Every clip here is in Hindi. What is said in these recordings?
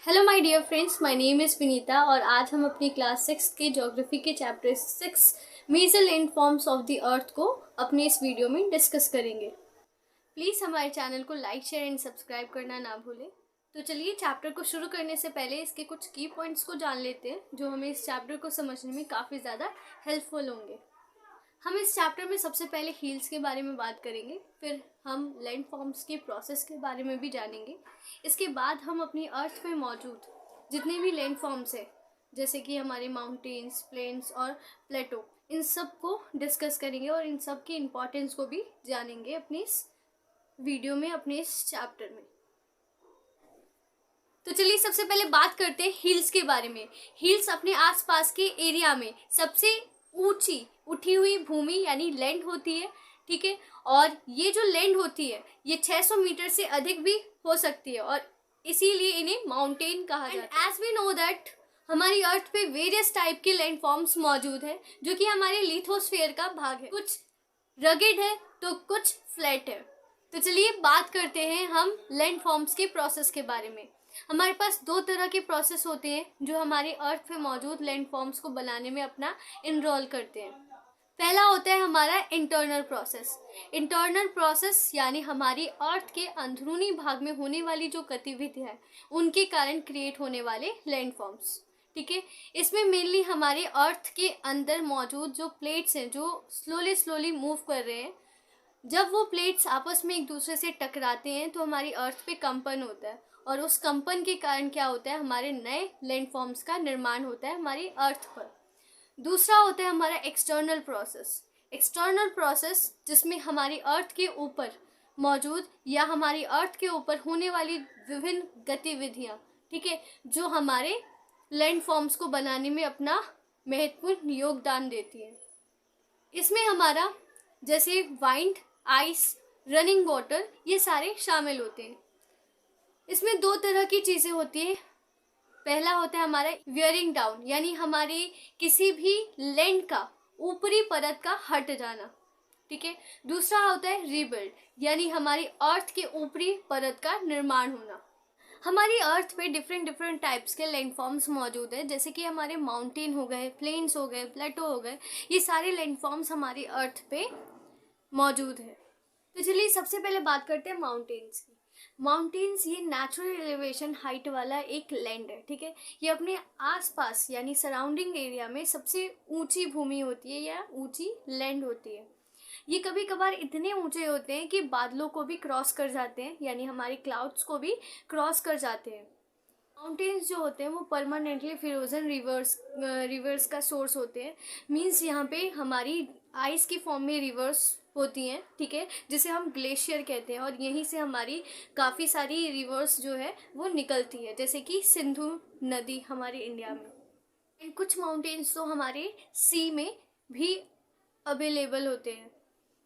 Hello my dear friends, my name is Vinita और आज हम अपनी क्लास 6 के ज्योग्राफी के chapter 6 major land forms of the earth को अपने इस वीडियो में डिस्कस करेंगे। प्लीज़ हमारे चैनल को लाइक शेयर एंड सब्सक्राइब करना ना भूलें। तो चलिए चैप्टर को शुरू करने से पहले इसके कुछ की पॉइंट्स को जान लेते हैं जो हमें इस चैप्टर को समझने में काफ़ी ज़्यादा हेल्पफुल होंगे। हम इस चैप्टर में सबसे पहले हील्स के बारे में बात करेंगे, फिर हम लैंड फॉर्म्स के प्रोसेस के बारे में भी जानेंगे। इसके बाद हम अपनी अर्थ में मौजूद जितने भी लैंड फॉर्म्स है, जैसे कि हमारे माउंटेन्स, प्लेन्स और प्लेटो, इन सब को डिस्कस करेंगे और इन सब की इम्पोर्टेंस को भी जानेंगे अपनी इस वीडियो में, अपने इस चैप्टर में। तो चलिए सबसे पहले बात करते हैं हिल्स के बारे में। हिल्स अपने आसपास के एरिया में सबसे ऊंची उठी हुई भूमि यानी लैंड होती है, ठीक है। और ये जो लैंड होती है ये 600 मीटर से अधिक भी हो सकती है और इसीलिए इन्हें माउंटेन कहा जाता है। एज वी नो दैट हमारी अर्थ पे वेरियस टाइप के लैंड फॉर्म्स मौजूद है जो कि हमारे लिथोस्फीयर का भाग है। कुछ रगेड है तो कुछ फ्लैट है। तो चलिए बात करते हैं हम लैंड फॉर्म्स के प्रोसेस के बारे में। हमारे पास दो तरह के प्रोसेस होते हैं जो हमारे अर्थ पे मौजूद लैंड फॉर्म्स को बनाने में अपना इनरोल करते हैं। पहला होता है हमारा इंटरनल प्रोसेस। इंटरनल प्रोसेस यानी हमारी अर्थ के अंदरूनी भाग में होने वाली जो गतिविधि है उनके कारण क्रिएट होने वाले लैंड फॉर्म्स, ठीक है। इसमें मेनली हमारे अर्थ के अंदर मौजूद जो प्लेट्स हैं जो स्लोली मूव कर रहे हैं, जब वो प्लेट्स आपस में एक दूसरे से टकराते हैं तो हमारी अर्थ पे कंपन होता है और उस कंपन के कारण क्या होता है, हमारे नए लैंड फॉर्म्स का निर्माण होता है हमारी अर्थ पर। दूसरा होता है हमारा एक्सटर्नल प्रोसेस। एक्सटर्नल प्रोसेस जिसमें हमारी अर्थ के ऊपर मौजूद या हमारी अर्थ के ऊपर होने वाली विभिन्न गतिविधियाँ, ठीक है, जो हमारे लैंड फॉर्म्स को बनाने में अपना महत्वपूर्ण योगदान देती है। इसमें हमारा जैसे वाइंड, आइस, रनिंग वाटर, ये सारे शामिल होते हैं। इसमें दो तरह की चीज़ें होती हैं। पहला होता है हमारा वियरिंग डाउन यानी हमारी किसी भी लैंड का ऊपरी परत का हट जाना, ठीक है। दूसरा होता है रीबिल्ड यानी हमारी अर्थ के ऊपरी परत का निर्माण होना। हमारी अर्थ पे डिफरेंट टाइप्स के लैंड फॉर्म्स मौजूद है, जैसे कि हमारे माउंटेन हो गए, प्लेन्स हो गए, प्लेटो हो गए, ये सारे लैंड फॉर्म्स हमारी अर्थ पे मौजूद है। तो चलिए सबसे पहले बात करते हैं माउंटेन्स की। माउंटेन्स ये नेचुरल एलिवेशन हाइट वाला एक लैंड है, ठीक है। ये अपने आसपास यानी सराउंडिंग एरिया में सबसे ऊंची भूमि होती है या ऊंची लैंड होती है। ये कभी कभार इतने ऊंचे होते हैं कि बादलों को भी क्रॉस कर जाते हैं यानी हमारे क्लाउड्स को भी क्रॉस कर जाते हैं। माउंटेन्स जो होते हैं वो परमानेंटली फ्रोजन रिवर्स का सोर्स होते हैं। मीन्स यहाँ पे हमारी आइस की फॉर्म में रिवर्स होती हैं, ठीक है, जिसे हम ग्लेशियर कहते हैं और यहीं से हमारी काफ़ी सारी रिवर्स जो है वो निकलती है, जैसे कि सिंधु नदी हमारे इंडिया में। एंड कुछ माउंटेन्स तो हमारे सी में भी अवेलेबल होते हैं।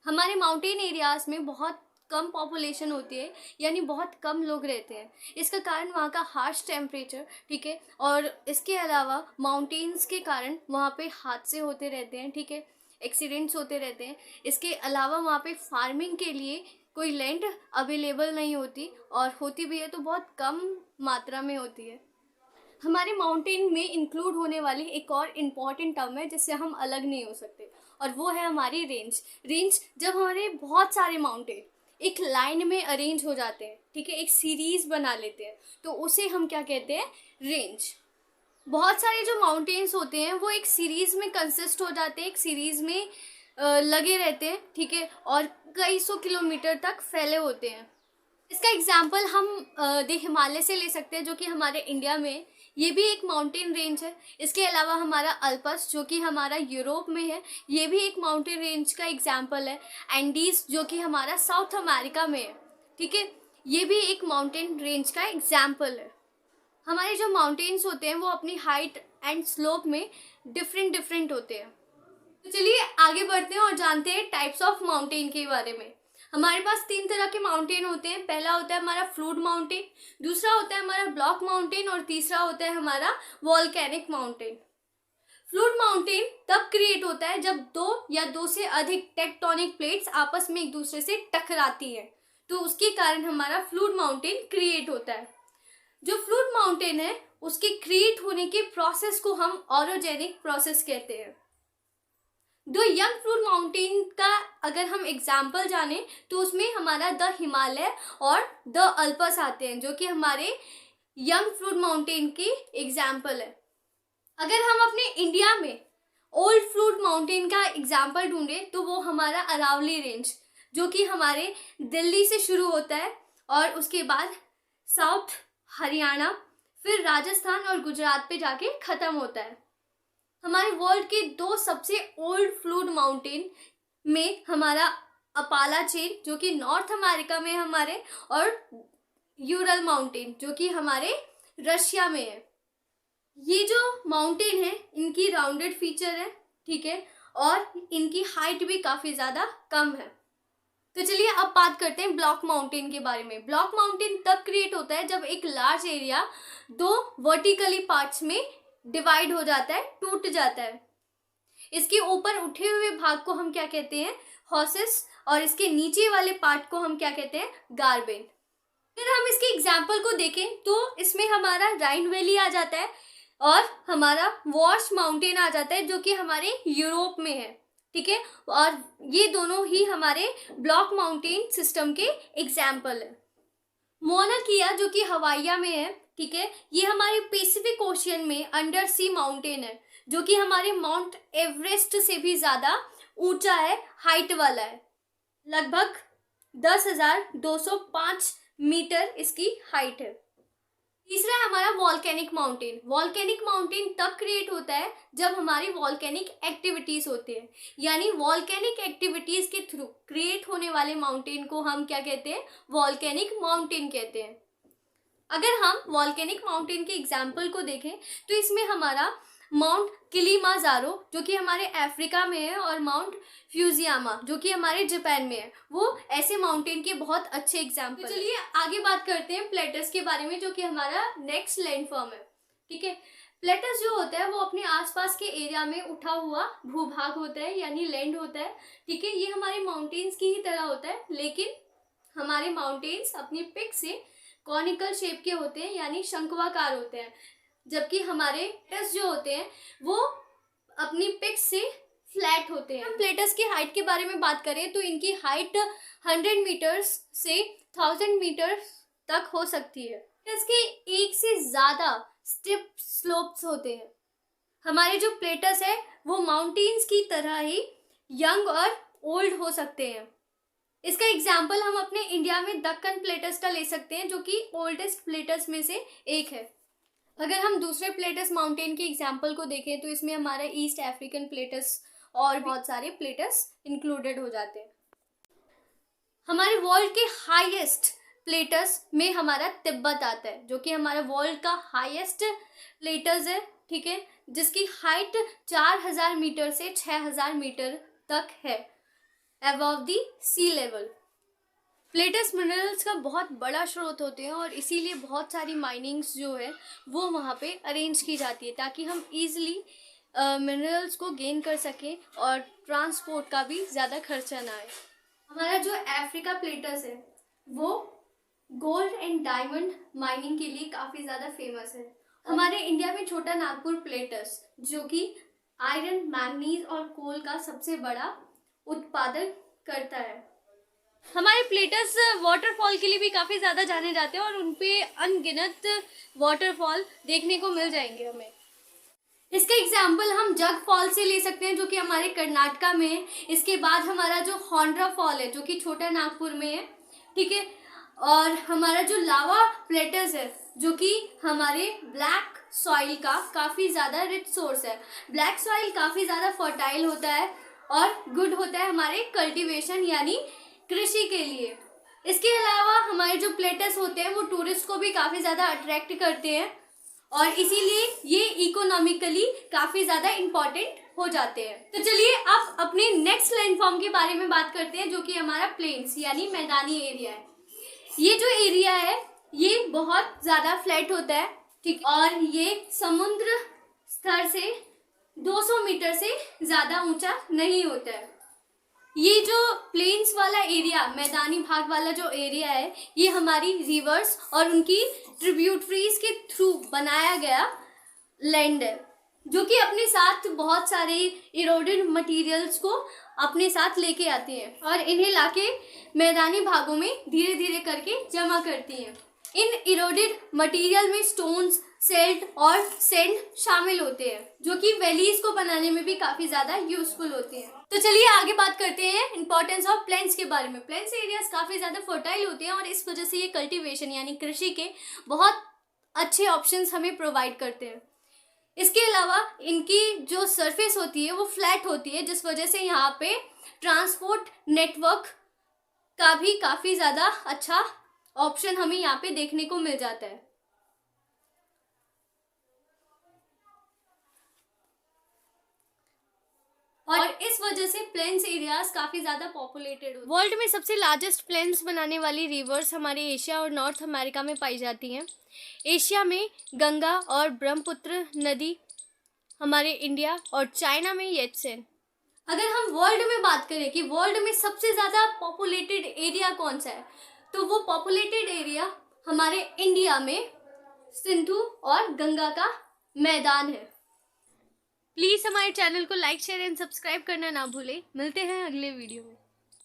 हमारे माउंटेन एरियाज में बहुत कम पॉपुलेशन होती है यानी बहुत कम लोग रहते हैं। इसका कारण वहाँ का हार्श टेम्परेचर, ठीक है, और इसके अलावा माउंटेन्स के कारण वहाँ पे हादसे होते रहते हैं, ठीक है, एक्सीडेंट्स होते रहते हैं। इसके अलावा वहाँ पे फार्मिंग के लिए कोई लैंड अवेलेबल नहीं होती और होती भी है तो बहुत कम मात्रा में होती है। हमारे माउंटेन में इंक्लूड होने वाली एक और इम्पॉर्टेंट टर्म है जिससे हम अलग नहीं हो सकते और वो है हमारी रेंज। रेंज जब हमारे बहुत सारे माउंटेन एक लाइन में अरेंज हो जाते हैं, ठीक है, एक सीरीज बना लेते हैं, तो उसे हम क्या कहते हैं, रेंज। बहुत सारे जो माउंटेन्स होते हैं वो एक सीरीज में कंसिस्ट हो जाते हैं, एक सीरीज में लगे रहते हैं, ठीक है, और कई सौ किलोमीटर तक फैले होते हैं। इसका एग्जाम्पल हम द हिमालय से ले सकते हैं जो कि हमारे इंडिया में, ये भी एक माउंटेन रेंज है। इसके अलावा हमारा अल्पस जो कि हमारा यूरोप में है, ये भी एक माउंटेन रेंज का एग्जाम्पल है। एंडीज जो कि हमारा साउथ अमेरिका में है, ठीक है, ये भी एक माउंटेन रेंज का एग्जाम्पल है। हमारे जो माउंटेन्स होते हैं वो अपनी हाइट एंड स्लोप में डिफरेंट होते हैं। तो चलिए आगे बढ़ते हैं और जानते हैं टाइप्स ऑफ माउंटेन के बारे में। हमारे पास तीन तरह के माउंटेन होते हैं। पहला होता है हमारा फ्लूड माउंटेन, दूसरा होता है हमारा ब्लॉक माउंटेन और तीसरा होता है हमारा वॉल्केनिक माउंटेन। फ्लूड माउंटेन तब क्रिएट होता है जब दो या दो से अधिक टेक्टोनिक प्लेट्स आपस में एक दूसरे से टकराती हैं, तो उसके कारण हमारा फ्लूड माउंटेन क्रिएट होता है। जो फ्लूड माउंटेन है उसके क्रिएट होने के प्रोसेस को हम ऑरोजेनिक प्रोसेस कहते हैं। दो यंग फ्रूट माउंटेन का अगर हम एग्जाम्पल जाने तो उसमें हमारा द हिमालय और द अल्पस आते हैं, जो कि हमारे यंग फ्रूट माउंटेन के एग्जाम्पल है। अगर हम अपने इंडिया में ओल्ड फ्रूट माउंटेन का एग्जाम्पल ढूंढे तो वो हमारा अरावली रेंज, जो कि हमारे दिल्ली से शुरू होता है और उसके बाद साउथ हरियाणा, फिर राजस्थान और गुजरात पे जाके ख़त्म होता है। हमारे वर्ल्ड के दो सबसे ओल्ड फ्रूट माउंटेन में हमारा अपाला चेन, जो कि नॉर्थ अमेरिका में हमारे, और यूरल माउंटेन, जो कि हमारे रशिया में है। ये जो माउंटेन है इनकी राउंडेड फीचर है, ठीक है, और इनकी हाइट भी काफ़ी ज़्यादा कम है। तो चलिए अब बात करते हैं ब्लॉक माउंटेन के बारे में। ब्लॉक माउंटेन तब क्रिएट होता है जब एक लार्ज एरिया दो वर्टिकली पार्ट्स में डिवाइड हो जाता है, टूट जाता है। इसके ऊपर उठे हुए भाग को हम क्या कहते हैं, हॉसेस, और इसके नीचे वाले पार्ट को हम क्या कहते हैं, गार्बेन। अगर हम इसके एग्जाम्पल को देखें तो इसमें हमारा राइन वैली आ जाता है और हमारा वॉश माउंटेन आ जाता है, जो कि हमारे यूरोप में है, ठीक है, और ये दोनों ही हमारे ब्लॉक माउंटेन सिस्टम के एग्जाम्पल है। मोना किया जो कि हवाईया में है, ठीक है, ये हमारे पैसिफिक ओशियन में अंडर सी माउंटेन है, जो कि हमारे माउंट एवरेस्ट से भी ज़्यादा ऊंचा है, हाइट वाला है। लगभग 10,205 मीटर इसकी हाइट है। तीसरा है हमारा वॉल्केनिक माउंटेन। वॉल्केनिक माउंटेन तब क्रिएट होता है जब हमारी वॉल्केनिक एक्टिविटीज़ होती है, यानी वॉल्केनिक एक्टिविटीज़ के थ्रू क्रिएट होने वाले माउंटेन को हम क्या कहते हैं, वॉल्केनिक माउंटेन कहते हैं। अगर हम वॉल्केनिक माउंटेन के एग्जाम्पल को देखें तो इसमें हमारा माउंट किलिमांजारो, जो कि हमारे अफ्रीका में है, और माउंट फ्यूजियामा, जो कि हमारे जापान में है, वो ऐसे माउंटेन के बहुत अच्छे एग्जाम्पल। तो चलिए आगे बात करते हैं प्लेटस के बारे में, जो कि हमारा नेक्स्ट लैंडफॉर्म है, ठीक है। प्लेटस जो होता है वो अपने आसपास के एरिया में उठा हुआ भूभाग होता है, यानी लैंड होता है, ठीक है। ये हमारे माउंटेन्स की ही तरह होता है, लेकिन हमारे माउंटेन्स अपनी पिक से कॉनिकल शेप के होते हैं, यानी शंक्वाकार होते हैं, जबकि हमारे प्लेटस जो होते हैं वो अपनी पिक से फ्लैट होते हैं। हम प्लेटस की हाइट के बारे में बात करें तो इनकी हाइट 100 मीटर्स से 1000 मीटर्स तक हो सकती है। प्लेटस के एक से ज़्यादा स्टेप स्लोप्स होते हैं। हमारे जो प्लेटस है वो माउंटेन्स की तरह ही यंग और ओल्ड हो सकते हैं। इसका एग्जाम्पल हम अपने इंडिया में दक्कन प्लेटस का ले सकते हैं, जो कि ओल्डेस्ट प्लेटस में से एक है। अगर हम दूसरे प्लेटस माउंटेन के एग्जाम्पल को देखें तो इसमें हमारा ईस्ट अफ्रीकन प्लेटस और बहुत सारे प्लेटस इंक्लूडेड हो जाते हैं। हमारे वर्ल्ड के हाईएस्ट प्लेटस में हमारा तिब्बत आता है, जो कि हमारा वर्ल्ड का हाईएस्ट प्लेटस है, ठीक है, जिसकी हाइट 4000 मीटर से 6000 मीटर तक है, above the sea level. Plateaus minerals का बहुत बड़ा स्रोत होते हैं और इसीलिए बहुत सारी माइनिंग्स जो है वो वहाँ पे अरेंज की जाती है, ताकि हम इजीली मिनरल्स को गेन कर सकें और ट्रांसपोर्ट का भी ज़्यादा खर्चा ना आए। हमारा जो अफ्रीका प्लेटस है वो गोल्ड एंड डायमंड माइनिंग के लिए काफ़ी ज़्यादा फेमस है। हमारे इंडिया में छोटा नागपुर प्लेटस, जो कि आयरन, मैंगनीज और कोल का सबसे बड़ा उत्पादन करता है। हमारे प्लेटस वाटरफॉल के लिए भी काफ़ी ज़्यादा जाने जाते हैं और उन पे अनगिनत वाटरफॉल देखने को मिल जाएंगे हमें। इसका एग्जाम्पल हम जग फॉल से ले सकते हैं, जो कि हमारे कर्नाटका में है। इसके बाद हमारा जो होंड्रा फॉल है, जो कि छोटा नागपुर में है, ठीक है, और हमारा जो लावा प्लेटस है, जो कि हमारे ब्लैक सॉइल का काफ़ी ज़्यादा रिच सोर्स है। ब्लैक सॉइल काफ़ी ज़्यादा फर्टाइल होता है और गुड होता है हमारे कल्टीवेशन यानी कृषि के लिए। इसके अलावा हमारे जो प्लेटस होते हैं वो टूरिस्ट को भी काफ़ी ज़्यादा अट्रैक्ट करते हैं और इसीलिए ये इकोनॉमिकली काफ़ी ज़्यादा इम्पॉर्टेंट हो जाते हैं। तो चलिए अब अपने नेक्स्ट लैंडफॉर्म के बारे में बात करते हैं, जो कि हमारा प्लेन्स यानी मैदानी एरिया है। ये जो एरिया है ये बहुत ज़्यादा फ्लैट होता है, ठीक, और ये समुद्र स्तर से 200 मीटर से ज़्यादा ऊंचा नहीं होता है। ये जो प्लेन्स वाला एरिया, मैदानी भाग वाला जो एरिया है, ये हमारी रिवर्स और उनकी ट्रिब्यूटरीज के थ्रू बनाया गया लैंड है, जो कि अपने साथ बहुत सारे इरोडेड मटेरियल्स को अपने साथ लेके आती हैं और इन्हें लाके मैदानी भागों में धीरे धीरे करके जमा करती हैं। इन इरोडेड मटेरियल में स्टोन्स, सेल्ट और सैंड शामिल होते हैं, जो कि वैलीज को बनाने में भी काफी ज्यादा यूजफुल होते हैं। तो चलिए आगे बात करते हैं इंपॉर्टेंस ऑफ प्लेन्स के बारे में। प्लेन्स एरियाज काफी ज्यादा फर्टाइल होते हैं और इस वजह से ये कल्टीवेशन यानी कृषि के बहुत अच्छे ऑप्शंस हमें प्रोवाइड करते हैं। इसके अलावा इनकी जो सरफेस होती है वो फ्लैट होती है, जिस वजह से यहाँ पे ट्रांसपोर्ट नेटवर्क का भी काफी ज्यादा अच्छा ऑप्शन हमें यहाँ पे देखने को मिल जाता है। और इस वजह से प्लेन्स एरियाज काफी ज्यादा पॉपुलेटेड होते हैं। वर्ल्ड में सबसे लार्जेस्ट प्लेन्स बनाने वाली रिवर्स हमारे एशिया और नॉर्थ अमेरिका में पाई जाती हैं। एशिया में गंगा और ब्रह्मपुत्र नदी, हमारे इंडिया और चाइना में येत्सेन। अगर हम वर्ल्ड में बात करें कि वर्ल्ड में सबसे ज्यादा पॉपुलेटेड एरिया कौन सा है, तो वो पॉपुलेटेड एरिया हमारे इंडिया में सिंधु और गंगा का मैदान है। प्लीज हमारे चैनल को लाइक, शेयर एंड सब्सक्राइब करना ना भूलें। मिलते हैं अगले वीडियो में।